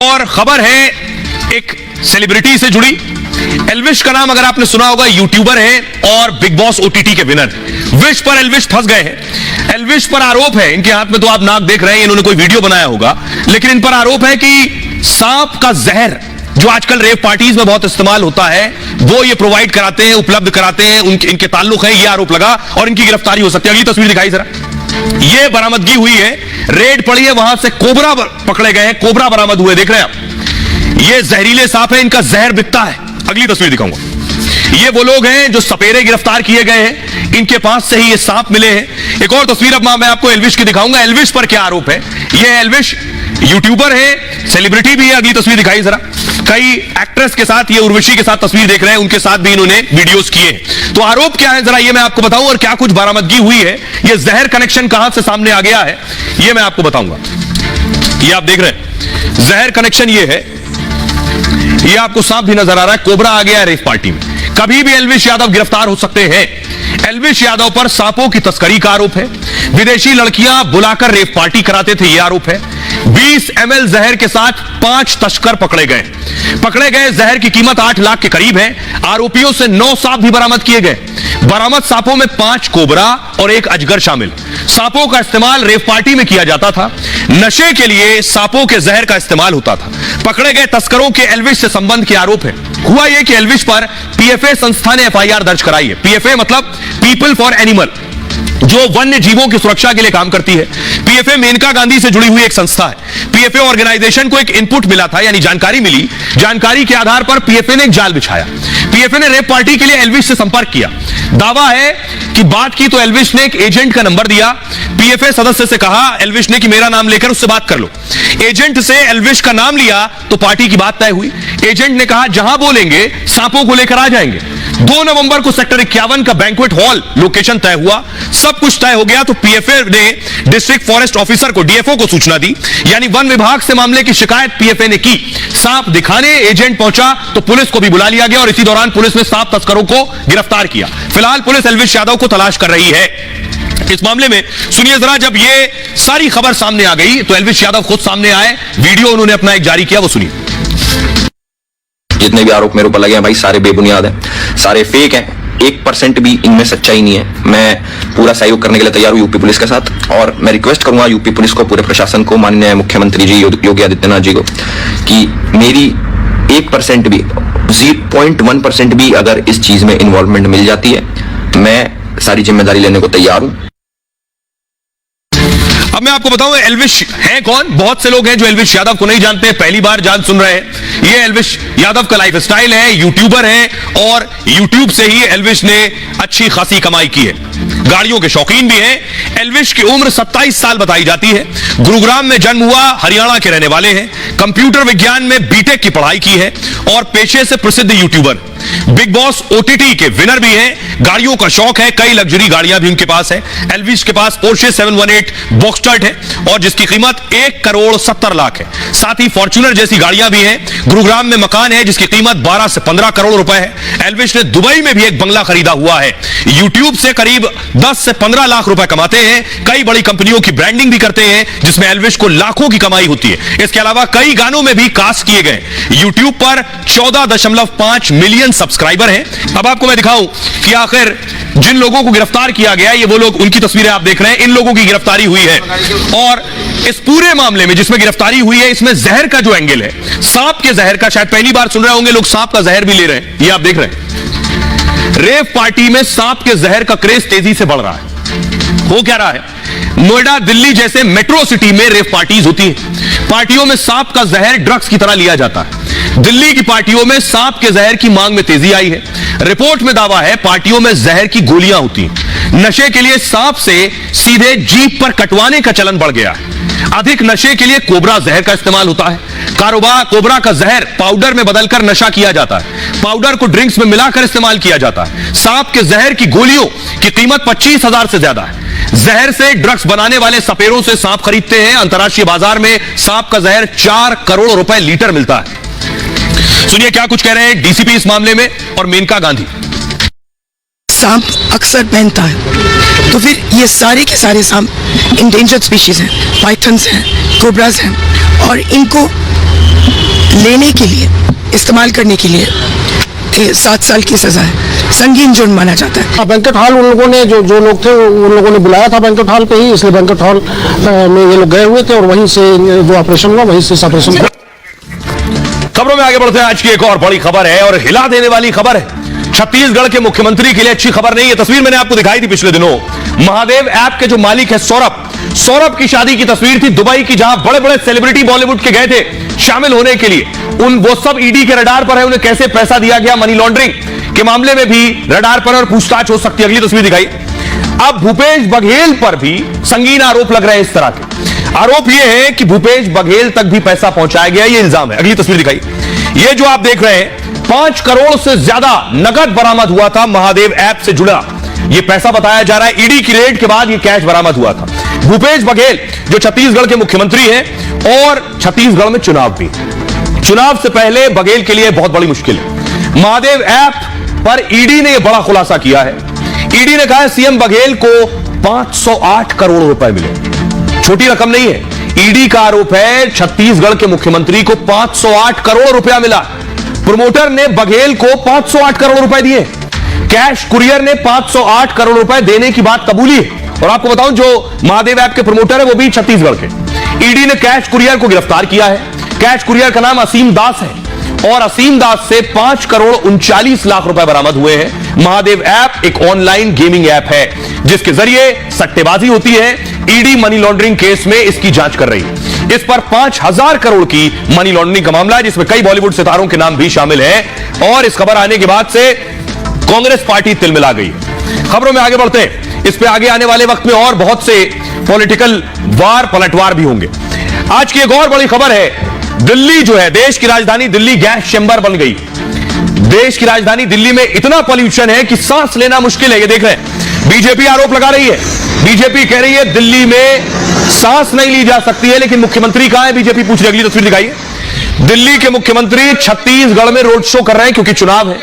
और खबर है एक सेलिब्रिटी से जुड़ी। एल्विश का नाम अगर आपने सुना होगा, यूट्यूबर है और बिग बॉस ओटीटी के विनर। विश पर एल्विश फंस गए हैं। एल्विश पर आरोप है, इनके हाथ में तो आप नाक देख रहे हैं, इन्होंने कोई वीडियो बनाया होगा, लेकिन इन पर आरोप है कि सांप का जहर जो आजकल रेव पार्टीज में बहुत इस्तेमाल होता है वो ये प्रोवाइड कराते हैं, उपलब्ध कराते हैं, इनके ताल्लुक है, ये आरोप लगा और इनकी गिरफ्तारी हो सकती है। अगली तस्वीर दिखाई जरा। ये बरामदगी हुई है, रेड पड़ी है, वहां से कोबरा पकड़े गए हैं, कोबरा बरामद हुए, देख रहे हैं आप। ये जहरीले सांप है, इनका जहर बिकता है। अगली तस्वीर दिखाऊंगा। ये वो लोग हैं जो सपेरे गिरफ्तार किए गए हैं, इनके पास से ही ये सांप मिले हैं। एक और तस्वीर अब मैं आपको एल्विश की दिखाऊंगा। एल्विश पर क्या आरोप है? ये एल्विश यूट्यूबर है, सेलिब्रिटी भी है। अगली तस्वीर दिखाई जरा। कई एक्ट्रेस के साथ, ये उर्वशी के साथ तस्वीर देख रहे हैं, उनके साथ भी इन्होंने वीडियोस किए हैं। तो आरोप क्या है जरा ये मैं आपको बताऊं, और क्या कुछ बरामदगी हुई है, ये जहर कनेक्शन कहां से सामने आ गया है ये मैं आपको बताऊंगा। ये आप देख रहे हैं जहर कनेक्शन, ये है, ये आपको सांप भी नजर आ रहा है, कोबरा आ गया है रेव पार्टी में। कभी भी एल्विश यादव गिरफ्तार हो सकते हैं। एल्विश यादव पर सांपों की तस्करी का आरोप है, विदेशी लड़कियां बुलाकर रेव पार्टी कराते थे, यह आरोप है। 20 ml जहर के साथ 5 तस्कर पकड़े गए। जहर की कीमत 8 लाख के करीब है। आरोपियों से 9 सांप भी बरामद किए गए। बरामद सांपों में 5 कोबरा और 1 अजगर शामिल। सांपों का इस्तेमाल रेव पार्टी में किया जाता था। नशे के लिए सांपों के जहर का इस्तेमाल होता था। पकड़े गए तस्करों के एल्विश से संबंध के आरोप है। हुआ यह कि एल्विश पर पीएफए संस्था ने एफआईआर दर्ज कराई है। पीएफए मतलब पीपल फॉर एनिमल, जो वन्य जीवों की सुरक्षा के लिए काम करती है। पीएफए मेनका गांधी से जुड़ी हुई एक संस्था है। पीएफए ऑर्गेनाइजेशन को एक इनपुट मिला था, यानी जानकारी मिली। जानकारी के आधार पर पीएफए ने एक जाल बिछाया। पीएफए ने रेव पार्टी के लिए एल्विश से संपर्क किया। दावा है कि बात की तो एल्विश ने एक एजेंट का नंबर दिया। पीएफए सदस्य से कहा एल्विश ने कि मेरा नाम लेकर उससे बात कर लो। एजेंट से एल्विश का नाम लिया तो पार्टी की बात तय हुई। एजेंट ने कहा जहां बोलेंगे सांपों को लेकर आ जाएंगे। 2 नवंबर को सेक्टर 51 का बैंक्वेट हॉल लोकेशन तय हुआ। सब कुछ तय हो गया तो पीएफए ने डिस्ट्रिक्ट फॉरेस्ट ऑफिसर को, डीएफओ को सूचना दी, यानी वन विभाग से मामले की शिकायत पीएफए ने की। सांप दिखाने एजेंट पहुंचा तो पुलिस को भी बुला लिया गया और इसी दौरान पुलिस ने सांप तस्करों को गिरफ्तार किया। फिलहाल पुलिस एल्विश यादव को तलाश कर रही है। इस मामले में सुनिए जरा, जब ये सारी खबर सामने आ गई तो एल्विश यादव खुद सामने आए, वीडियो उन्होंने अपना एक जारी किया, वो सुनिए। जितने भी आरोप मेरे ऊपर लगे हैं भाई, सारे बेबुनियाद हैं, सारे फेक हैं, 1% भी इनमें सच्चाई नहीं है। मैं पूरा सहयोग करने के लिए तैयार हूं यूपी पुलिस के साथ, और मैं रिक्वेस्ट करूंगा यूपी पुलिस को, पूरे प्रशासन को, माननीय मुख्यमंत्री जी योगी आदित्यनाथ जी को, कि मेरी 1% भी, 0.1% भी अगर इस चीज में इन्वॉल्वमेंट मिल जाती है, मैं सारी जिम्मेदारी लेने को तैयार हूं। अब मैं आपको बताऊं एल्विश है कौन। बहुत से लोग हैं जो एल्विश यादव को नहीं जानते, पहली बार जान सुन रहे हैं। ये एल्विश यादव का लाइफ स्टाइल है, यूट्यूबर है और यूट्यूब से ही एल्विश ने अच्छी खासी कमाई की है। गाड़ियों के शौकीन भी हैं। एल्विश की उम्र 27 साल बताई जाती है। गुरुग्राम में जन्म हुआ, हरियाणा के रहने वाले हैं। कंप्यूटर विज्ञान में बीटेक की पढ़ाई की है और पेशे से प्रसिद्ध यूट्यूबर। बिग बॉस ओटीटी के विनर भी हैं। गाड़ियों का शौक है, कई लग्जरी गाड़ियां भी उनके पास है। एल्विश के पास पोर्शे 718 बॉक्सटर्ट है और जिसकी कीमत 1 करोड़ 70 लाख है। साथ ही फॉर्च्यूनर जैसी गाड़ियां भी हैं। गुरुग्राम में मकान है जिसकी कीमत 12 से 15 करोड़ रुपए है। एल्विश ने दुबई में भी एक बंगला खरीदा हुआ है। यूट्यूब से करीब 10 से 15 लाख रुपए कमाते हैं। कई बड़ी कंपनियों की ब्रांडिंग भी करते हैं जिसमें एल्विश को लाखों की कमाई होती है। इसके अलावा कई गानों में भी कास्ट किए गए। यूट्यूब पर 14.5 मिलियन सब्सक्राइबर हैं। अब आपको मैं दिखाऊं कि आखिर जिन लोगों को गिरफ्तार किया गया, ये वो लोग, उनकी तस्वीरें आप देख रहे हैं। इन लोगों की गिरफ्तारी हुई है और इस पूरे मामले में जिसमें गिरफ्तारी हुई है, इसमें जहर का जो एंगल है, सांप के जहर का, शायद पहली बार सुन रहे होंगे लोग, सांप का जहर भी ले रहे हैं। ये आप देख रहे हैं रेव पार्टी में सांप के जहर का क्रेज तेजी से बढ़ रहा है। हो क्या रहा है, नोएडा, दिल्ली जैसे मेट्रो सिटी में रेव पार्टीज होती है। पार्टियों में सांप का जहर ड्रग्स की तरह लिया जाता है। दिल्ली की पार्टियों में सांप के जहर की मांग में तेजी आई है। रिपोर्ट में दावा है पार्टियों में जहर की गोलियां होती हैं। नशे के लिए सांप से सीधे जीप पर कटवाने का चलन बढ़ गया है। अधिक नशे के लिए कोबरा जहर का इस्तेमाल होता है। कारोबार कोबरा का जहर पाउडर में बदलकर नशा किया जाता है। पाउडर को ड्रिंक्स में मिलाकर इस्तेमाल किया जाता है। सांप के जहर की गोलियों की कीमत 25,000 से ज्यादा है। जहर से ड्रग्स बनाने वाले सपेरों से सांप खरीदते हैं। अंतर्राष्ट्रीय बाजार में सांप का जहर 4 करोड़ रुपए लीटर मिलता है। सुनिए क्या कुछ कह रहे हैं डीसीपी इस मामले में और मेनका गांधी। सांप अक्सर पहनता है, तो फिर ये सारे के सारे सांप इंडेंजर्ड स्पीशीज हैं, पाइथन्स हैं, कोबराज हैं, और इनको लेने के लिए, इस्तेमाल करने के लिए 7 साल की सजा है, संगीन जुर्म माना जाता है। बैंकेट हॉल उन लोगों ने जो लोग थे उन लोगों ने बुलाया था बैंकेट हॉल पे ही, इसलिए बैंकेट हॉल में ये लोग गए हुए थे और वहीं से जो ऑपरेशन हुआ वहीं से इस ऑपरेशन हुआ। खबरों में आगे बढ़ते हैं। आज की एक और बड़ी खबर है और हिला देने वाली खबर है। छत्तीसगढ़ के मुख्यमंत्री के लिए अच्छी खबर नहीं है। तस्वीर मैंने आपको दिखाई थी पिछले दिनों। महादेव ऐप के जो मालिक है सौरभ की शादी की तस्वीर थी दुबई की, जहां बड़े बड़े सेलिब्रिटी बॉलीवुड के गए थे शामिल होने के लिए। वो सब ईडी के रडार पर है। उन्हें कैसे पैसा दिया गया, मनी लॉन्ड्रिंग के मामले में भी रडार पर और पूछताछ हो सकती है। अगली तस्वीर दिखाई। अब भूपेश बघेल पर भी संगीन आरोप लग रहे हैं। इस तरह के आरोप यह है कि भूपेश बघेल तक भी पैसा पहुंचाया गया, यह इल्जाम है। अगली तस्वीर दिखाई। यह जो आप देख रहे हैं 5 करोड़ से ज्यादा नकद बरामद हुआ था महादेव ऐप से जुड़ा। यह पैसा बताया जा रहा है ईडी की रेड के बाद यह कैश बरामद हुआ था। भूपेश बघेल जो छत्तीसगढ़ के मुख्यमंत्री हैं और छत्तीसगढ़ में चुनाव भी, चुनाव से पहले बघेल के लिए बहुत बड़ी मुश्किल है। महादेव ऐप पर ईडी ने यह बड़ा खुलासा किया है। ईडी ने कहा है सीएम बघेल को 508 करोड़ रुपए मिले। छोटी रकम नहीं है। ईडी का आरोप है छत्तीसगढ़ के मुख्यमंत्री को 508 करोड़ रुपया मिला। प्रमोटर ने बघेल को 508 करोड़ रुपए दिए। कैश कुरियर ने 508 करोड़ रुपए देने की बात कबूली है। और आपको बताऊं जो महादेव ऐप के प्रमोटर है वो भी छत्तीसगढ़ के। ईडी ने कैश कुरियर को गिरफ्तार किया है। कैश कुरियर का नाम असीम दास है और असीम दास से 5 करोड़ 39 लाख रुपए बरामद हुए हैं। महादेव ऐप एक ऑनलाइन गेमिंग ऐप है जिसके जरिए सट्टेबाजी होती है। ईडी मनी लॉन्ड्रिंग केस में इसकी जांच कर रही है। इस पर 5000 करोड़ की मनी लॉन्ड्रिंग का मामला है जिसमें कई बॉलीवुड सितारों के नाम भी शामिल हैं। और इस खबर आने के बाद से कांग्रेस पार्टी तिलमिला गई है। खबरों में आगे बढ़ते हैं। इस पे आगे आने वाले वक्त में और बहुत से पॉलिटिकल वार पलटवार भी होंगे। आज की एक और बड़ी खबर है। दिल्ली जो है देश की राजधानी दिल्ली गैस चेंबर बन गई। देश की राजधानी दिल्ली में इतना पॉल्यूशन है कि सांस लेना मुश्किल है। ये देख रहे हैं बीजेपी आरोप लगा रही है। बीजेपी कह रही है दिल्ली में सांस नहीं ली जा सकती है, लेकिन मुख्यमंत्री कहां है बीजेपी पूछ रही। अगली तस्वीर दिखाइए। दिल्ली के मुख्यमंत्री छत्तीसगढ़ में रोड शो कर रहे हैं क्योंकि चुनाव है।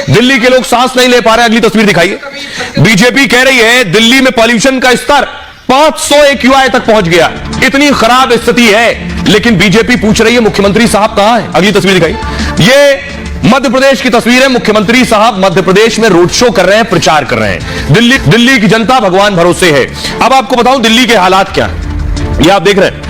दिल्ली के लोग सांस नहीं ले पा रहे। अगली तस्वीर दिखाइए। बीजेपी कह रही है दिल्ली में पॉल्यूशन का स्तर 500 AQI तक पहुंच गया। इतनी खराब स्थिति है, लेकिन बीजेपी पूछ रही है मुख्यमंत्री साहब कहां है। अगली तस्वीर दिखाइए। ये मध्य प्रदेश की तस्वीर है। मुख्यमंत्री साहब मध्य प्रदेश में रोड शो कर रहे हैं, प्रचार कर रहे हैं। दिल्ली की जनता भगवान भरोसे है। अब आपको बताऊं दिल्ली के हालात क्या है। ये आप देख रहे हैं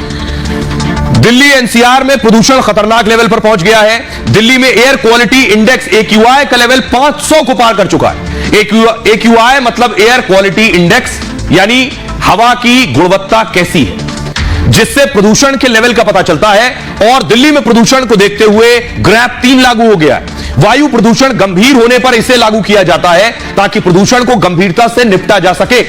दिल्ली एनसीआर में प्रदूषण खतरनाक लेवल पर पहुंच गया है। दिल्ली में एयर क्वालिटी इंडेक्स AQI का लेवल 500 को पार कर चुका है। AQI मतलब एयर क्वालिटी इंडेक्स, यानी हवा की गुणवत्ता कैसी है, जिससे प्रदूषण के लेवल का पता चलता है। और दिल्ली में प्रदूषण को देखते हुए ग्रैप 3 लागू हो गया है। वायु प्रदूषण गंभीर होने पर इसे लागू किया जाता है ताकि प्रदूषण को गंभीरता से निपटा जा सके।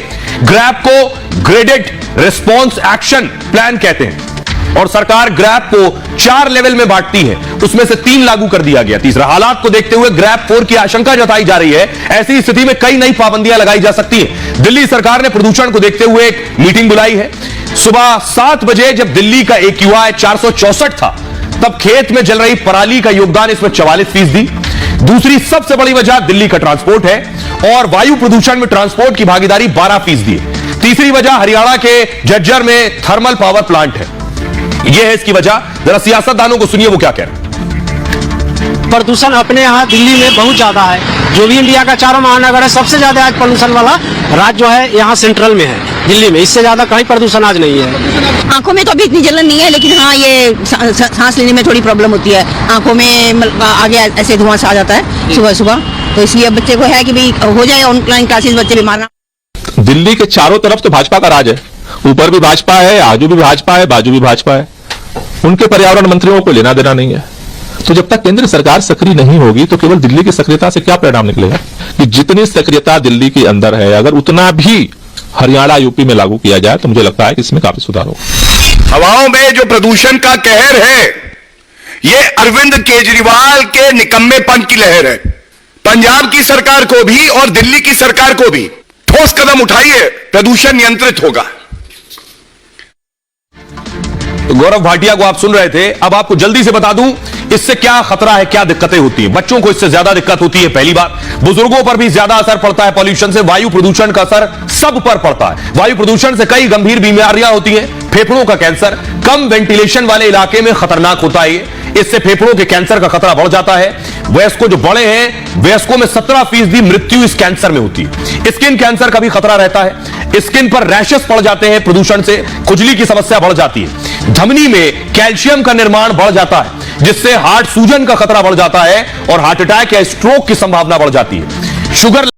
ग्रैप को ग्रेडेड रिस्पॉन्स एक्शन प्लान कहते हैं और सरकार ग्रैप को 4 लेवल में बांटती है, उसमें से 3 लागू कर दिया गया। तीसरा, हालात को देखते हुए ग्रैप 4 की आशंका जताई जा रही है। ऐसी स्थिति में कई नई पाबंदियां लगाई जा सकती है। दिल्ली सरकार ने प्रदूषण को देखते हुए एक मीटिंग बुलाई है। सुबह 7 बजे जब दिल्ली का AQI 464 था, तब खेत में जल रही पराली का योगदान इसमें 44%। दूसरी सबसे बड़ी वजह दिल्ली का ट्रांसपोर्ट है और वायु प्रदूषण में ट्रांसपोर्ट की भागीदारी 12% है। तीसरी वजह हरियाणा के झज्जर में थर्मल पावर प्लांट है। यह है इसकी वजह। जरा सियासतदानों को सुनिए वो क्या कह रहे हैं। प्रदूषण अपने यहाँ दिल्ली में बहुत ज्यादा है। जो भी इंडिया का चारों महानगर है सबसे ज्यादा आज प्रदूषण वाला राज्य जो है यहाँ सेंट्रल में है, दिल्ली में। इससे ज्यादा कहीं प्रदूषण आज नहीं है। आंखों में तो अभी इतनी जलन नहीं है, लेकिन हाँ ये सांस लेने में थोड़ी प्रॉब्लम होती है। आंखों में आगे ऐसे धुआं सा आ जाता है सुबह सुबह, तो इसलिए बच्चे को है कि भाई हो जाए ऑनलाइन क्लासेस, बच्चे बीमार ना। दिल्ली के चारों तरफ तो भाजपा का राज है। ऊपर भी भाजपा है, आजू भी भाजपा है, बाजू भी भाजपा है। उनके पर्यावरण मंत्रियों को लेना देना नहीं है। तो जब तक केंद्र सरकार सक्रिय नहीं होगी तो केवल दिल्ली की सक्रियता से क्या परिणाम निकलेगा कि जितनी सक्रियता दिल्ली के अंदर है, अगर उतना भी हरियाणा यूपी में लागू किया जाए तो मुझे लगता है कि इसमें काफी सुधार होगा। हवाओं में जो प्रदूषण का कहर है, ये अरविंद केजरीवाल के निकम्मेपन की लहर है। पंजाब की सरकार को भी और दिल्ली की सरकार को भी ठोस कदम उठाइए, प्रदूषण नियंत्रित होगा। तो गौरव भाटिया को आप सुन रहे थे। अब आपको जल्दी से बता दूं इससे क्या खतरा है, क्या दिक्कतें होती हैं। बच्चों को इससे ज्यादा दिक्कत होती है, पहली बात। बुजुर्गों पर भी ज्यादा असर पड़ता है पॉल्यूशन से। वायु प्रदूषण का असर सब पर पड़ता है। वायु प्रदूषण से कई गंभीर बीमारियां होती हैं। फेफड़ों का कैंसर, कम वेंटिलेशन वाले इलाके में खतरनाक होता है। इससे फेफड़ों के कैंसर का खतरा बढ़ जाता है। वयस्कों जो बड़े हैं, वयस्कों में 17% मृत्यु इस कैंसर में होती है। स्किन कैंसर का भी खतरा रहता है। स्किन पर रैशेस पड़ जाते हैं प्रदूषण से, खुजली की समस्या बढ़ जाती है। धमनी में कैल्शियम का निर्माण बढ़ जाता है, जिससे हार्ट सूजन का खतरा बढ़ जाता है और हार्ट अटैक या स्ट्रोक की संभावना बढ़ जाती है। शुगर